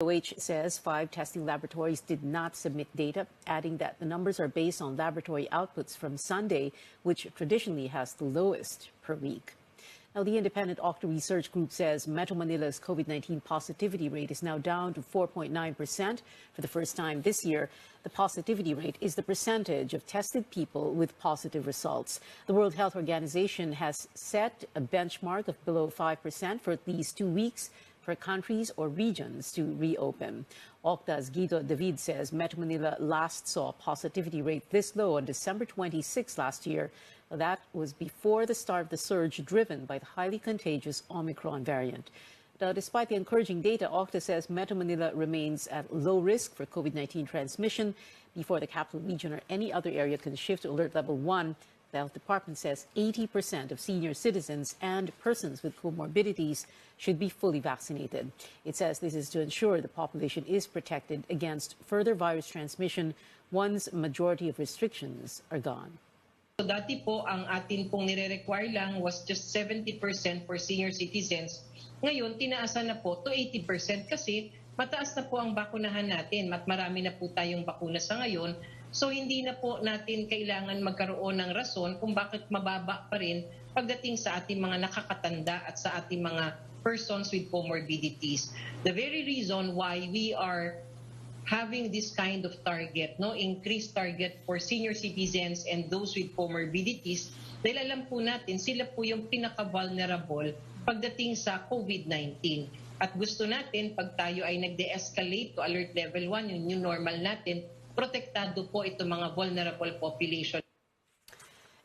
DOH says 5 testing laboratories did not submit data, adding that the numbers are based on laboratory outputs from Sunday, which traditionally has the lowest per week. Now, the independent Octa Research Group says Metro Manila's COVID-19 positivity rate is now down to 4.9% for the first time this year. The positivity rate is the percentage of tested people with positive results. The World Health Organization has set a benchmark of below 5% for at least 2 weeks for countries or regions to reopen. Octa's Guido David says Metro Manila last saw a positivity rate this low on December 26 last year. That was before the start of the surge driven by the highly contagious Omicron variant. Now, despite the encouraging data, Octa says Metro Manila remains at low risk for COVID-19 transmission. Before the capital region or any other area can shift to alert level 1, the health department says 80% of senior citizens and persons with comorbidities should be fully vaccinated. It says this is to ensure the population is protected against further virus transmission once majority of restrictions are gone. So dati po ang atin pong nire-require lang was just 70% for senior citizens. Ngayon, tinaasan na po to 80% kasi mataas na po ang bakunahan natin at marami na po tayong bakuna sa ngayon. So hindi na po natin kailangan magkaroon ng rason kung bakit mababa pa rin pagdating sa ating mga nakakatanda at sa ating mga persons with comorbidities. The very reason why we are having this kind of target, increased target for senior citizens and those with comorbidities, dahil alam po natin sila po yung pinaka-vulnerable pagdating sa COVID-19. At gusto natin pag tayo ay nag-de-escalate to alert level 1, yung new normal natin, protektado po itong mga vulnerable population.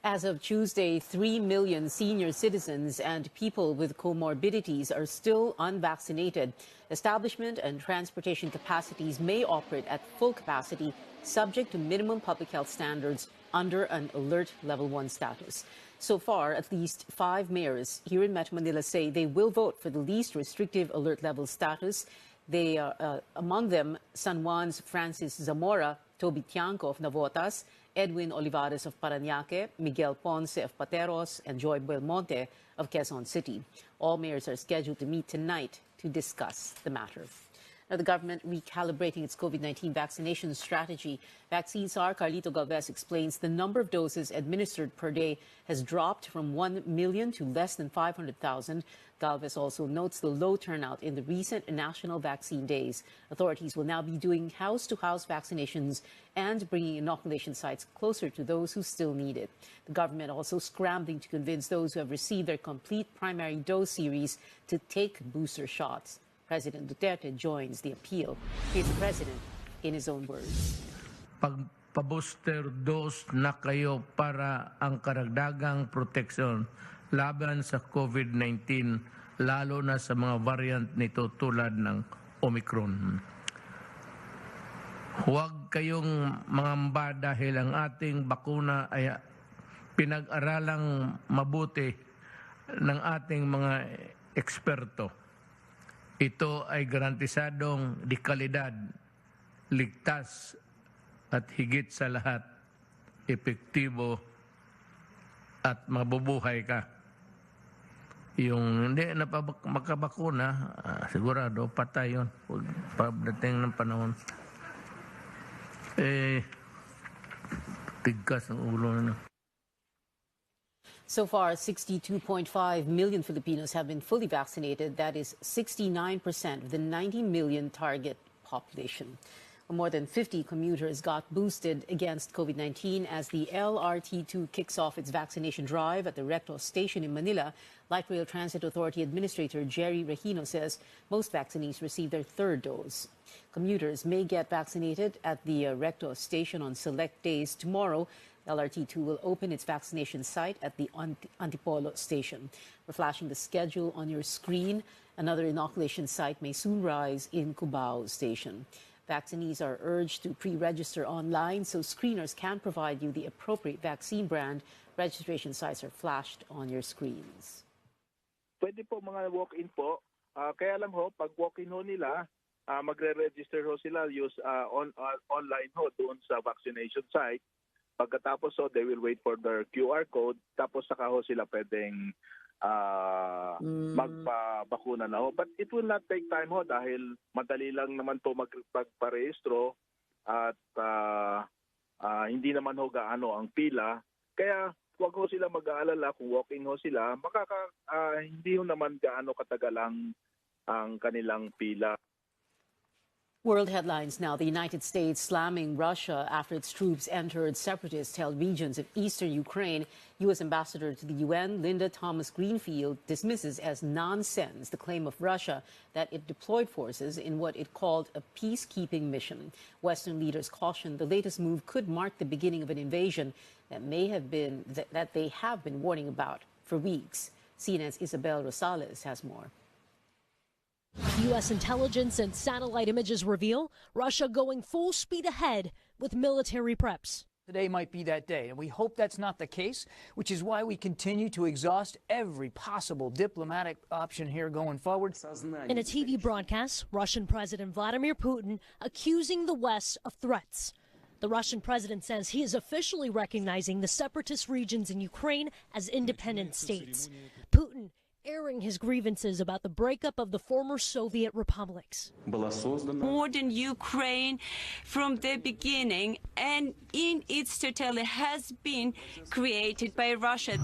As of Tuesday, 3 million senior citizens and people with comorbidities are still unvaccinated. Establishment and transportation capacities may operate at full capacity, subject to minimum public health standards under an alert level 1 status. So far, at least 5 mayors here in Metro Manila say they will vote for the least restrictive alert level status. They are among them San Juan's Francis Zamora, Toby Tiangco of Navotas, Edwin Olivares of Parañaque, Miguel Ponce of Pateros, and Joy Belmonte of Quezon City. All mayors are scheduled to meet tonight to discuss the matter. Now, the government recalibrating its COVID-19 vaccination strategy. Vaccine czar Carlito Galvez explains the number of doses administered per day has dropped from 1 million to less than 500,000. Galvez also notes the low turnout in the recent national vaccine days. Authorities will now be doing house-to-house vaccinations and bringing inoculation sites closer to those who still need it. The government also scrambling to convince those who have received their complete primary dose series to take booster shots. President Duterte joins the appeal. Here's the president in his own words. Pagpa-booster dose na kayo para ang karagdagang proteksyon laban sa COVID-19, lalo na sa mga variant nito tulad ng Omicron. Huwag kayong mangamba dahil ang ating bakuna ay pinag-aralang mabuti ng ating mga eksperto. Ito ay garantisadong di kalidad, ligtas at higit sa lahat, epektibo at mabubuhay ka. Yung hindi na makabakuna, sigurado patay yun pagdating ng panahon. Tigkas ang ulo na. So far, 62.5 million Filipinos have been fully vaccinated. That is 69% of the 90 million target population. More than 50 commuters got boosted against COVID-19 as the LRT2 kicks off its vaccination drive at the Recto station in Manila. Light Rail Transit Authority Administrator Jerry Regino says most vaccinees received their third dose. Commuters may get vaccinated at the Recto station on select days. Tomorrow, LRT2 will open its vaccination site at the Antipolo station. We're flashing the schedule on your screen. Another inoculation site may soon rise in Cubao station. Vaccinees are urged to pre-register online so screeners can provide you the appropriate vaccine brand. Registration sites are flashed on your screens. Pwede po mga walk-in po. Kaya lang ho, pag walk-in ho nila, magre-register ho sila use online ho doon sa vaccination site. Pagkatapos ho, they will wait for their QR code. Tapos saka ho sila pwedeng magpabakuna na ho. But it will not take time ho dahil madali lang naman po magparehistro at hindi naman ho gaano ang pila. Kaya huwag ho sila mag-aalala kung walk-in ho sila, hindi ho naman gaano katagal ang kanilang pila. World headlines now. The United States slamming Russia after its troops entered separatist-held regions of eastern Ukraine. U.S. Ambassador to the UN, Linda Thomas-Greenfield, dismisses as nonsense the claim of Russia that it deployed forces in what it called a peacekeeping mission. Western leaders cautioned the latest move could mark the beginning of an invasion that they have been warning about for weeks. CNN's Isabel Rosales has more. U.S. intelligence and satellite images reveal Russia going full speed ahead with military preps. Today might be that day, and we hope that's not the case, which is why we continue to exhaust every possible diplomatic option here going forward. In a TV broadcast, Russian President Vladimir Putin accusing the West of threats. The Russian president says he is officially recognizing the separatist regions in Ukraine as independent states. Putin airing his grievances about the breakup of the former Soviet republics. Modern Ukraine from the beginning and in its totality has been created by Russia.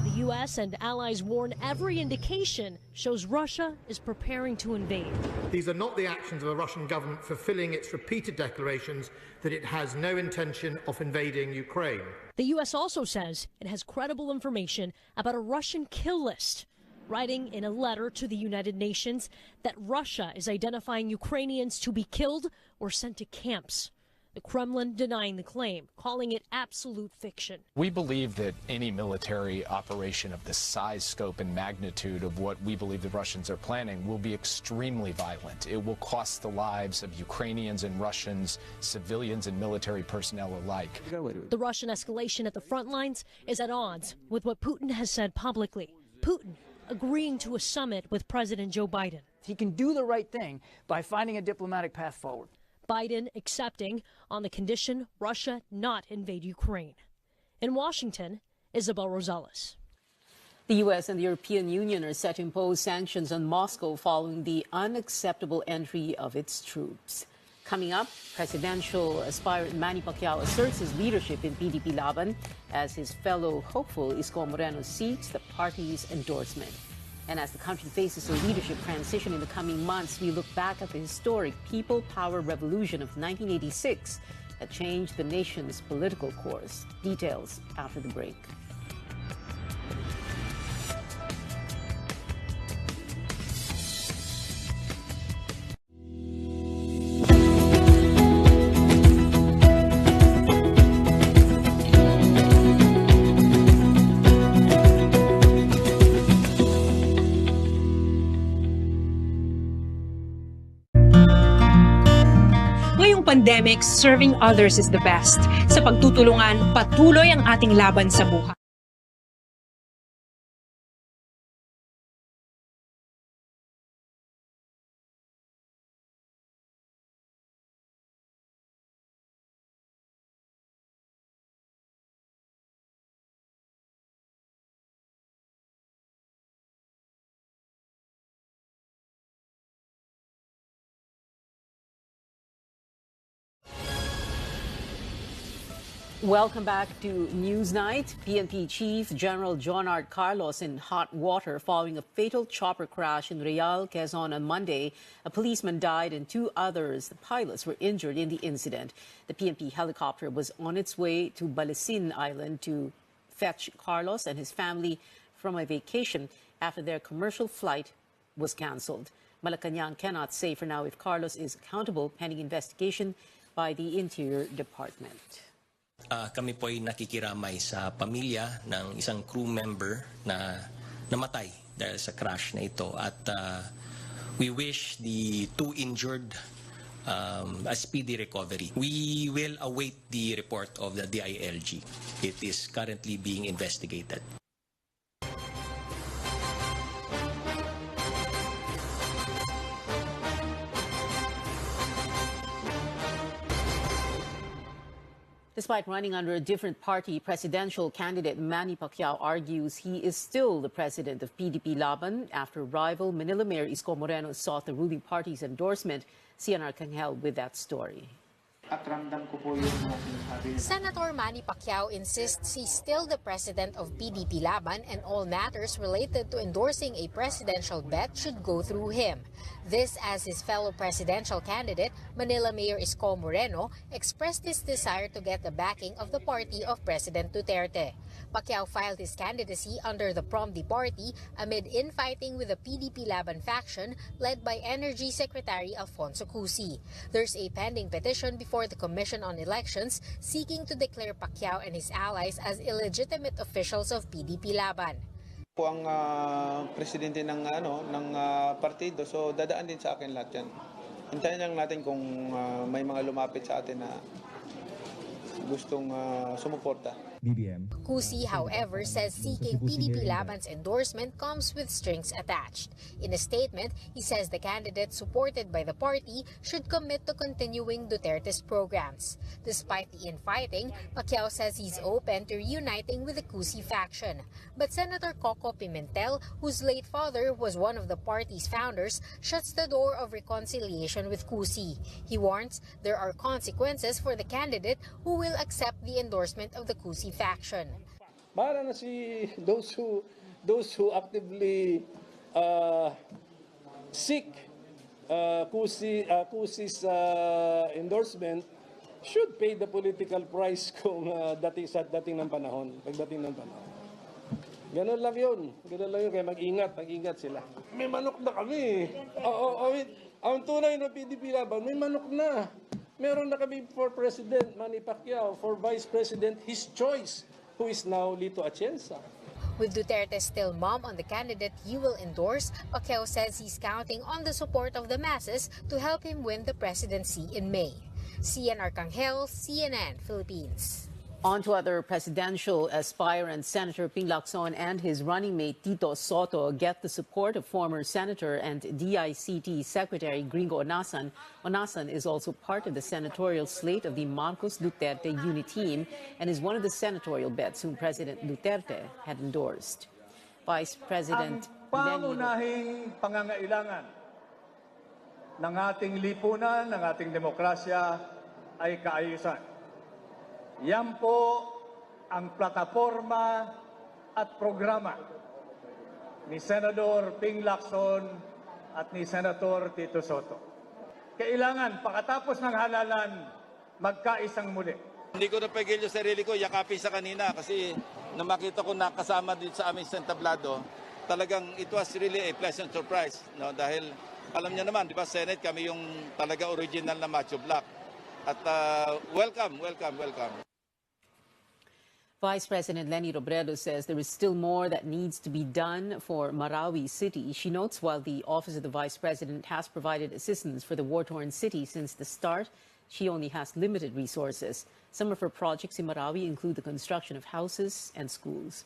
The U.S. and allies warn every indication shows Russia is preparing to invade. These are not the actions of a Russian government fulfilling its repeated declarations that it has no intention of invading Ukraine. The U.S. also says it has credible information about a Russian kill list, writing in a letter to the United Nations that Russia is identifying Ukrainians to be killed or sent to camps. The Kremlin denying the claim, calling it absolute fiction. We believe that any military operation of the size, scope, and magnitude of what we believe the Russians are planning will be extremely violent. It will cost the lives of Ukrainians and Russians, civilians and military personnel alike. The Russian escalation at the front lines is at odds with what Putin has said publicly. Putin agreeing to a summit with President Joe Biden. He can do the right thing by finding a diplomatic path forward. Biden accepting on the condition Russia not invade Ukraine. In Washington, Isabel Rosales. The U.S. and the European Union are set to impose sanctions on Moscow following the unacceptable entry of its troops. Coming up, presidential aspirant Manny Pacquiao asserts his leadership in PDP Laban as his fellow hopeful Isko Moreno seeks the party's endorsement. And as the country faces a leadership transition in the coming months, we look back at the historic People Power Revolution of 1986 that changed the nation's political course. Details after the break. Pandemic, serving others is the best. Sa pagtutulungan, patuloy ang ating laban sa buhay. Welcome back to Newsnight. PNP Chief General John R. Carlos in hot water following a fatal chopper crash in Real, Quezon on Monday. A policeman died and two others, the pilots, were injured in the incident. The PNP helicopter was on its way to Balasin Island to fetch Carlos and his family from a vacation after their commercial flight was canceled. Malacanang cannot say for now if Carlos is accountable pending investigation by the Interior Department. Kami po ay nakikiramay sa pamilya ng isang crew member na namatay dahil sa crash na ito at we wish the two injured a speedy recovery. We will await the report of the DILG. It is currently being investigated. Despite running under a different party, presidential candidate Manny Pacquiao argues he is still the president of PDP Laban after rival Manila Mayor Isko Moreno sought the ruling party's endorsement. CNR Canghel with that story. Senator Manny Pacquiao insists he's still the president of PDP Laban and all matters related to endorsing a presidential bet should go through him. This as his fellow presidential candidate, Manila Mayor Isko Moreno, expressed his desire to get the backing of the party of President Duterte. Pacquiao filed his candidacy under the PROMD party amid infighting with the PDP Laban faction led by Energy Secretary Alfonso Cusi. There's a pending petition before the Commission on Elections seeking to declare Pacquiao and his allies as illegitimate officials of PDP Laban. Po ang presidente ng partido, so dadaan din sa akin lahat yan. Hintayin lang natin kung may mga lumapit sa atin na gustong sumuporta. Cusi, however, says seeking PDP Laban's endorsement comes with strings attached. In a statement, he says the candidate supported by the party should commit to continuing Duterte's programs. Despite the infighting, Pacquiao says he's open to reuniting with the Cusi faction. But Senator Coco Pimentel, whose late father was one of the party's founders, shuts the door of reconciliation with Cusi. He warns there are consequences for the candidate who will accept the endorsement of the Cusi faction. Para na si those who actively seek Cusi's endorsement should pay the political price kung dating ng panahon, pagdating ng panahon. Ganun lang yun. Kaya mag-ingat sila. May manok na kami. Ang tunay na PDP Laban, may manok na. Meron na kami for President Manny Pacquiao, for Vice President, his choice, who is now Lito Atienza. With Duterte still mum on the candidate he will endorse, Pacquiao says he's counting on the support of the masses to help him win the presidency in May. CNR Canghel, CNN, Philippines. On to other presidential aspirants. Senator Ping Lacson and his running mate Tito Soto get the support of former Senator and DICT Secretary Gringo Onasan. Onasan is also part of the senatorial slate of the Marcos Duterte unit team and is one of the senatorial bets whom President Duterte had endorsed. Vice President pangunahing pangangailangan ng ating lipunan, ng ating demokrasya ay kaayusan. Yan po ang plataforma at programa ni Senador Ping Lacson at ni Senator Tito Soto. Kailangan pagkatapos ng halalan, magkaisang muli. Hindi ko napigil yung sarili ko, yakapin sa kanina kasi nang makita ko nakasama dito sa aming sentablado, talagang it was really a pleasant surprise. No? Dahil alam niyo naman, di ba, Senate, kami yung talaga original na macho black. At welcome. Vice President Leni Robredo says there is still more that needs to be done for Marawi City. She notes while the Office of the Vice President has provided assistance for the war-torn city since the start, she only has limited resources. Some of her projects in Marawi include the construction of houses and schools.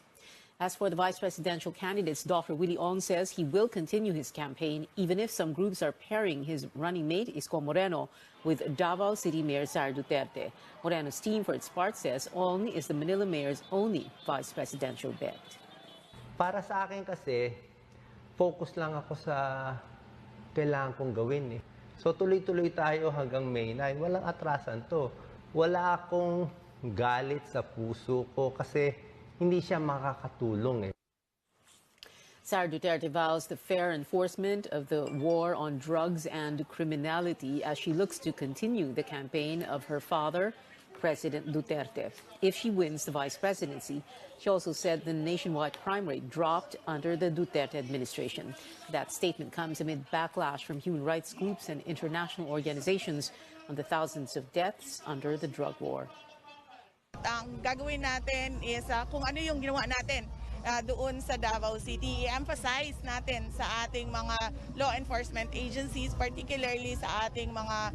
As for the vice presidential candidates, Dr. Willie Ong says he will continue his campaign even if some groups are pairing his running mate, Isko Moreno, with Davao City Mayor Sara Duterte. Moreno's team, for its part, says Ong is the Manila Mayor's only vice presidential bet. Para sa akin kasi, focus lang ako sa kailangan kong gawin. So tuloy-tuloy tayo hanggang May 9. Walang atrasan to. Wala akong galit sa puso ko kasi hindi siya makakatulong. Sara Duterte vows the fair enforcement of the war on drugs and criminality as she looks to continue the campaign of her father, President Duterte. If she wins the vice presidency, she also said the nationwide crime rate dropped under the Duterte administration. That statement comes amid backlash from human rights groups and international organizations on the thousands of deaths under the drug war. Ang gagawin natin is kung ano yung ginawa natin doon sa Davao City, i-emphasize natin sa ating mga law enforcement agencies, particularly sa ating mga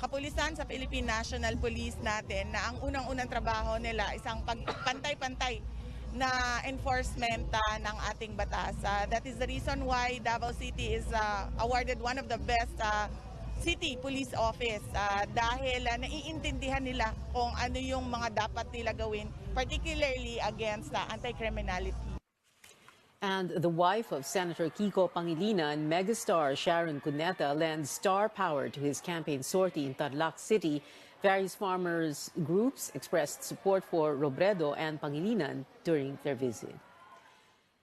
kapulisan sa Philippine National Police natin na ang unang-unang trabaho nila isang pantay-pantay na enforcement ng ating batas. That is the reason why Davao City is awarded one of the best City Police Office dahil naiintindihan nila kung ano yung mga dapat nila gawin, particularly against anti-criminality. And the wife of Senator Kiko Pangilinan, megastar Sharon Cuneta, lends star power to his campaign sortie in Tarlac City. Various farmers groups expressed support for Robredo and Pangilinan during their visit.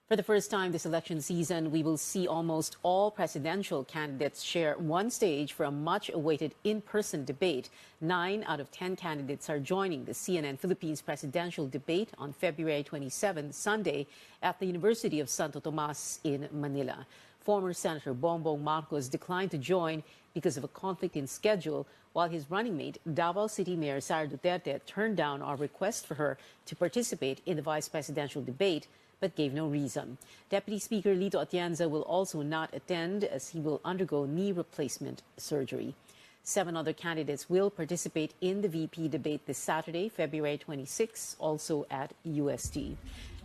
For the first time this election season, we will see almost all presidential candidates share one stage for a much-awaited in-person debate. 9 out of 10 candidates are joining the CNN Philippines presidential debate on February 27, Sunday, at the University of Santo Tomas in Manila. Former Senator Bongbong Marcos declined to join because of a conflict in schedule, while his running mate, Davao City Mayor Sara Duterte, turned down our request for her to participate in the vice presidential debate, but gave no reason. Deputy Speaker Lito Atienza will also not attend as he will undergo knee replacement surgery. 7 other candidates will participate in the VP debate this Saturday, February 26, also at UST.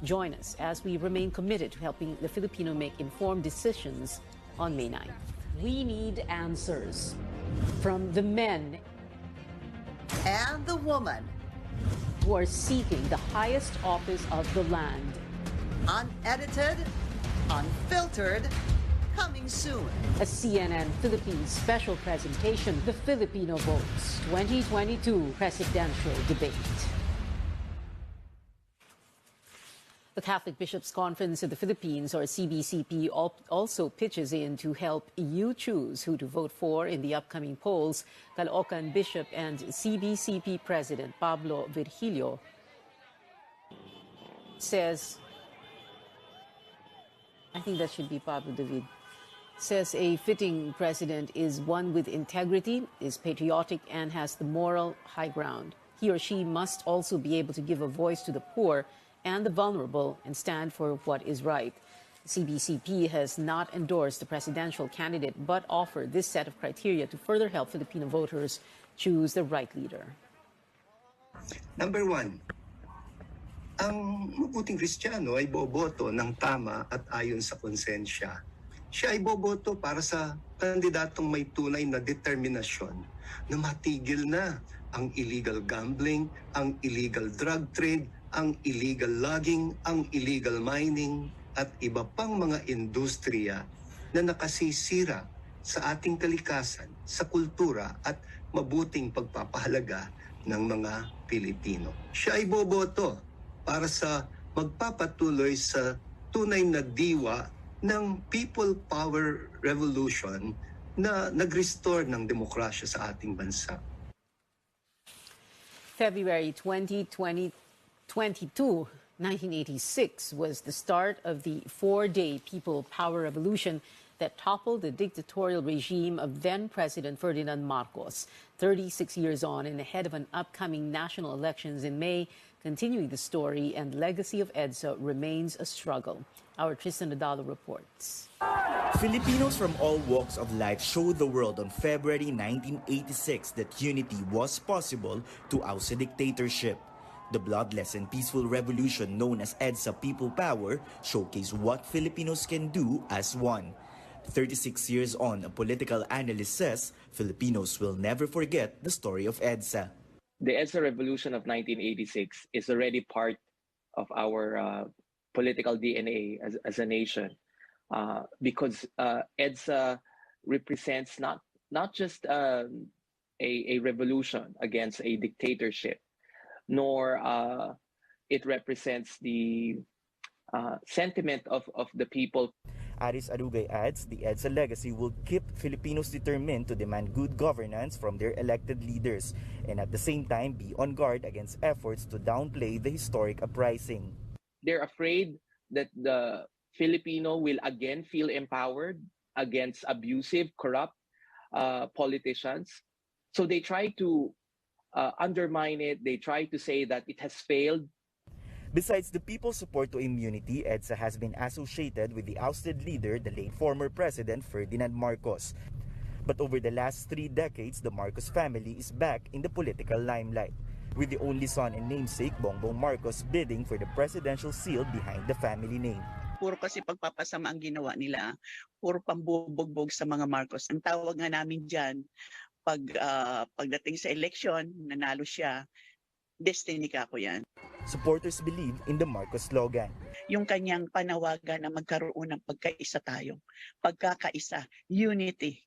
Join us as we remain committed to helping the Filipino make informed decisions on May 9th. We need answers from the men and the woman who are seeking the highest office of the land. Unedited, unfiltered, coming soon. A CNN Philippines special presentation, The Filipino Votes 2022 Presidential Debate. The Catholic Bishops' Conference of the Philippines, or CBCP, also pitches in to help you choose who to vote for in the upcoming polls. Caloocan Bishop and CBCP President Pablo Virgilio says, I think that should be Pablo David, says a fitting president is one with integrity, is patriotic, and has the moral high ground. He or she must also be able to give a voice to the poor and the vulnerable and stand for what is right. CBCP has not endorsed the presidential candidate but offered this set of criteria to further help Filipino voters choose the right leader. Number 1, ang mabuting Kristiyano ay boboto ng tama at ayon sa konsensya. Siya ay boboto para sa kandidatong may tunay na determinasyon na matigil na ang illegal gambling, ang illegal drug trade, ang illegal logging, ang illegal mining at iba pang mga industriya na nakasisira sa ating kalikasan, sa kultura at mabuting pagpapahalaga ng mga Pilipino. Siya ay boboto para sa magpapatuloy sa tunay na diwa ng people power revolution na nag-restore ng demokrasya sa ating bansa. February 22, 1986 was the start of the 4-day people power revolution that toppled the dictatorial regime of then-President Ferdinand Marcos. 36 years on and ahead of an upcoming national elections in May, continuing the story and legacy of EDSA remains a struggle. Our Tristan Nadalo reports. Filipinos from all walks of life showed the world on February 1986 that unity was possible to oust a dictatorship. The bloodless and peaceful revolution known as EDSA People Power showcased what Filipinos can do as one. 36 years on, a political analyst says Filipinos will never forget the story of EDSA. The EDSA revolution of 1986 is already part of our political DNA as a nation, because EDSA represents not just a revolution against a dictatorship, nor it represents the sentiment of the people. Aris Arugay adds the EDSA legacy will keep Filipinos determined to demand good governance from their elected leaders and at the same time be on guard against efforts to downplay the historic uprising. They're afraid that the Filipino will again feel empowered against abusive, corrupt politicians. So they try to undermine it. They try to say that it has failed. Besides the people's support to immunity, EDSA has been associated with the ousted leader, the late former President Ferdinand Marcos. But over the last 3 decades, the Marcos family is back in the political limelight, with the only son and namesake, Bongbong Marcos, bidding for the presidential seal behind the family name. puro kasi pagpapasama ang ginawa nila. Puro pambubugbog sa mga Marcos. Ang tawag nga namin diyan pagdating sa election, nanalo siya, destiny ka ako yan. Supporters believe in the Marcos slogan. Yung kanyang panawagan na magkaroon ng pagkaisa tayo. Pagkakaisa, unity.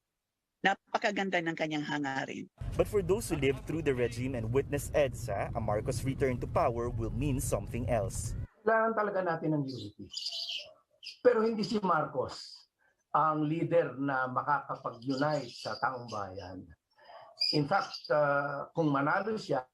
Napakaganda ng kanyang hangarin. But for those who lived through the regime and witnessed EDSA, a Marcos return to power will mean something else. Kailangan talaga natin ng unity. Pero hindi si Marcos ang leader na makakapag-unite sa taong bayan. In fact, kung manalo siya,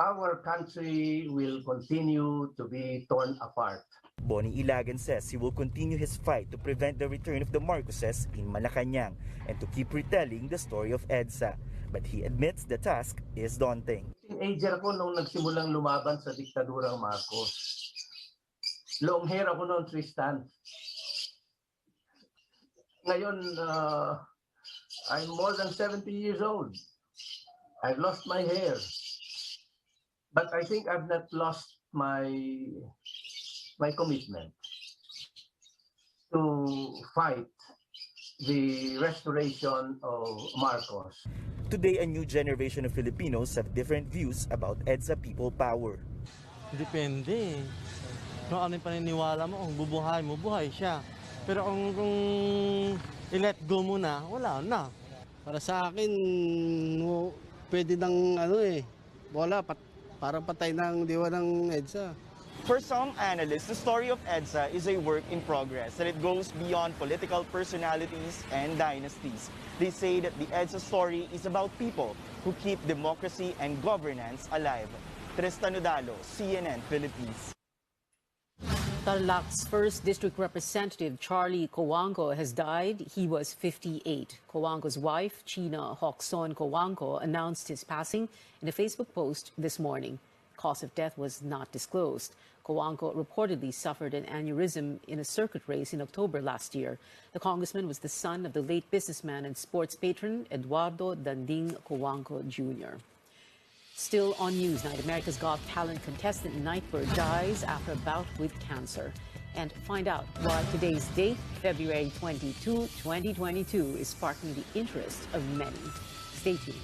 our country will continue to be torn apart. Bonnie Ilagan says he will continue his fight to prevent the return of the Marcoses in Malacanang and to keep retelling the story of EDSA. But he admits the task is daunting. Teenager ko nung nagsimulang lumaban sa diktadurang Marcos. Long hair ako noon, Tristan. Ngayon, I'm more than 70 years old. I've lost my hair. But I think I've not lost my commitment to fight the restoration of Marcos. Today, a new generation of Filipinos have different views about EDSA people power. Depende. Kung ano yung paniniwala mo, kung bubuhay mo, buhay siya. Pero kung i-let go mo na, wala na. Para sa akin, pwede nang wala, parang patay ng diwa ng EDSA. For some analysts, the story of EDSA is a work in progress, that it goes beyond political personalities and dynasties. They say that the EDSA story is about people who keep democracy and governance alive. Tristan Udalo, CNN Philippines. Tarlac's 1st District Representative Charlie Coango has died. He was 58. Coango's wife, China Hokson Coango, announced his passing in a Facebook post this morning. Cause of death was not disclosed. Coango reportedly suffered an aneurysm in a circuit race in October last year. The congressman was the son of the late businessman and sports patron Eduardo Danding Coango Jr. Still on Newsnight, America's Got Talent contestant Nightbird dies after a bout with cancer. And find out why today's date, February 22, 2022, is sparking the interest of many. Stay tuned.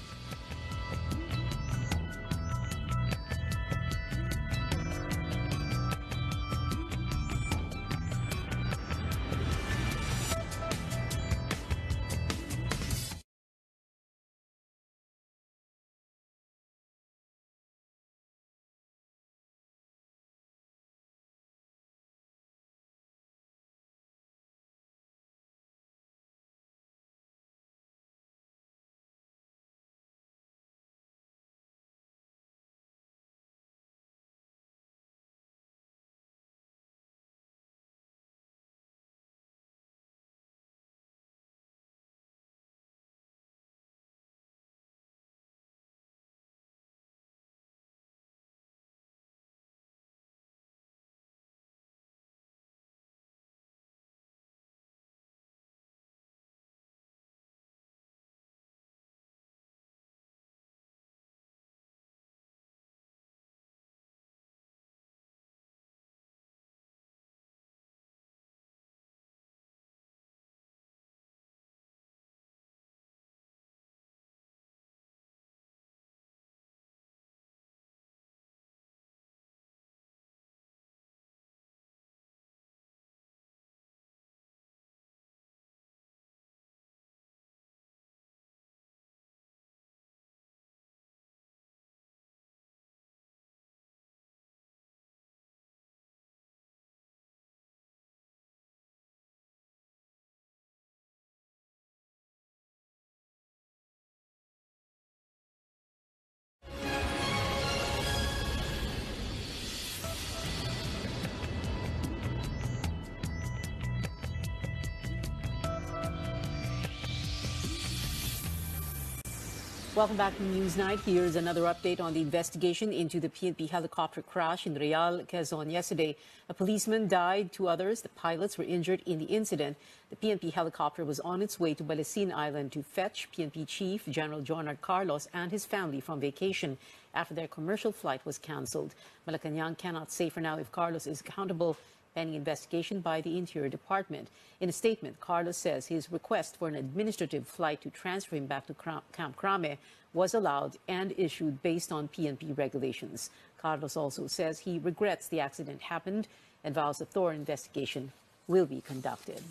Welcome back to Newsnight. Here's another update on the investigation into the PNP helicopter crash in Real, Quezon yesterday. A policeman died, 2 others, the pilots, were injured in the incident. The PNP helicopter was on its way to Balasin Island to fetch PNP Chief General Jonard Carlos and his family from vacation after their commercial flight was cancelled. Malacanang cannot say for now if Carlos is accountable, pending investigation by the Interior Department. In a statement, Carlos says his request for an administrative flight to transfer him back to Camp Crame was allowed and issued based on PNP regulations. Carlos also says he regrets the accident happened and vows a thorough investigation will be conducted.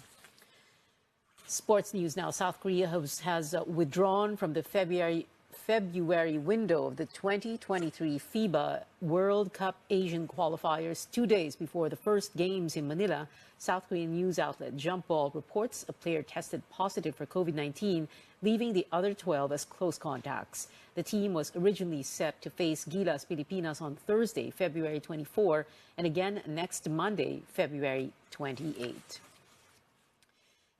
Sports news now. South Korea has withdrawn from the February window of the 2023 FIBA World Cup Asian qualifiers 2 days before the first games in Manila. South Korean news outlet Jump Ball reports a player tested positive for COVID-19, leaving the other 12 as close contacts. The team was originally set to face Gilas Pilipinas on Thursday, February 24, and again next Monday, February 28.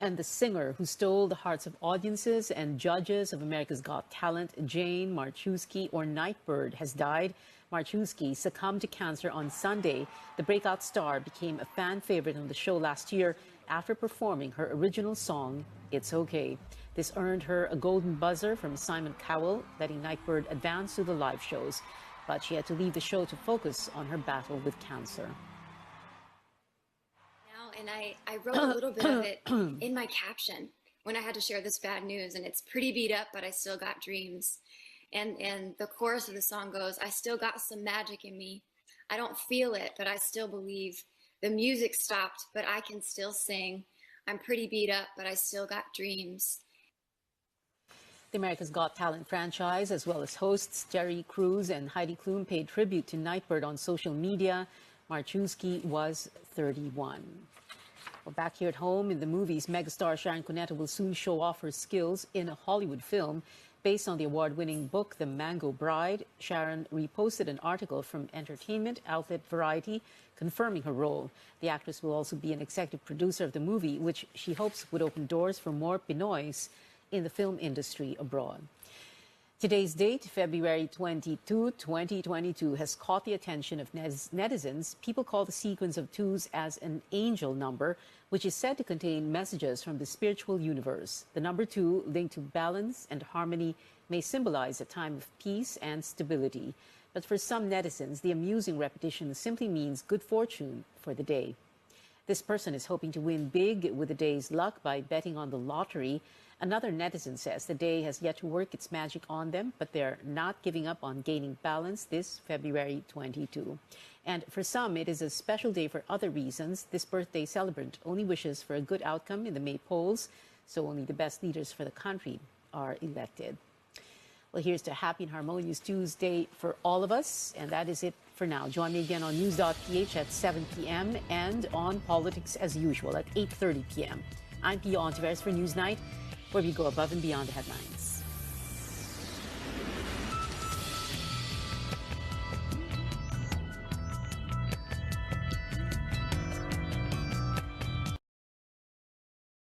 And the singer who stole the hearts of audiences and judges of America's Got Talent, Jane Marczewski, or Nightbird, has died. Marczewski succumbed to cancer on Sunday. The breakout star became a fan favorite on the show last year after performing her original song, It's Okay. This earned her a golden buzzer from Simon Cowell, letting Nightbird advance to the live shows. But she had to leave the show to focus on her battle with cancer. And I wrote a little bit of it in my caption when I had to share this bad news, and it's pretty beat up, but I still got dreams. And the chorus of the song goes, I still got some magic in me. I don't feel it, but I still believe. The music stopped, but I can still sing. I'm pretty beat up, but I still got dreams. The America's Got Talent franchise, as well as hosts Terry Crews and Heidi Klum, paid tribute to Nightbird on social media. Marczewski was 31. Well, back here at home, in the movies, megastar Sharon Cuneta will soon show off her skills in a Hollywood film. Based on the award-winning book, The Mango Bride, Sharon reposted an article from entertainment outlet Variety confirming her role. The actress will also be an executive producer of the movie, which she hopes would open doors for more Pinoys in the film industry abroad. Today's date, February 22, 2022, has caught the attention of netizens. People call the sequence of twos as an angel number, which is said to contain messages from the spiritual universe. The number 2, linked to balance and harmony, may symbolize a time of peace and stability. But for some netizens, the amusing repetition simply means good fortune for the day. This person is hoping to win big with the day's luck by betting on the lottery. Another netizen says the day has yet to work its magic on them, but they're not giving up on gaining balance this February 22. And for some, it is a special day for other reasons. This birthday celebrant only wishes for a good outcome in the May polls, so only the best leaders for the country are elected. Well, here's to happy and harmonious Tuesday for all of us, and that is it for now. Join me again on news.ph at 7 p.m. and on Politics as usual at 8:30 p.m. I'm Pia Ontiveros for Newsnight, where we go above and beyond the headlines.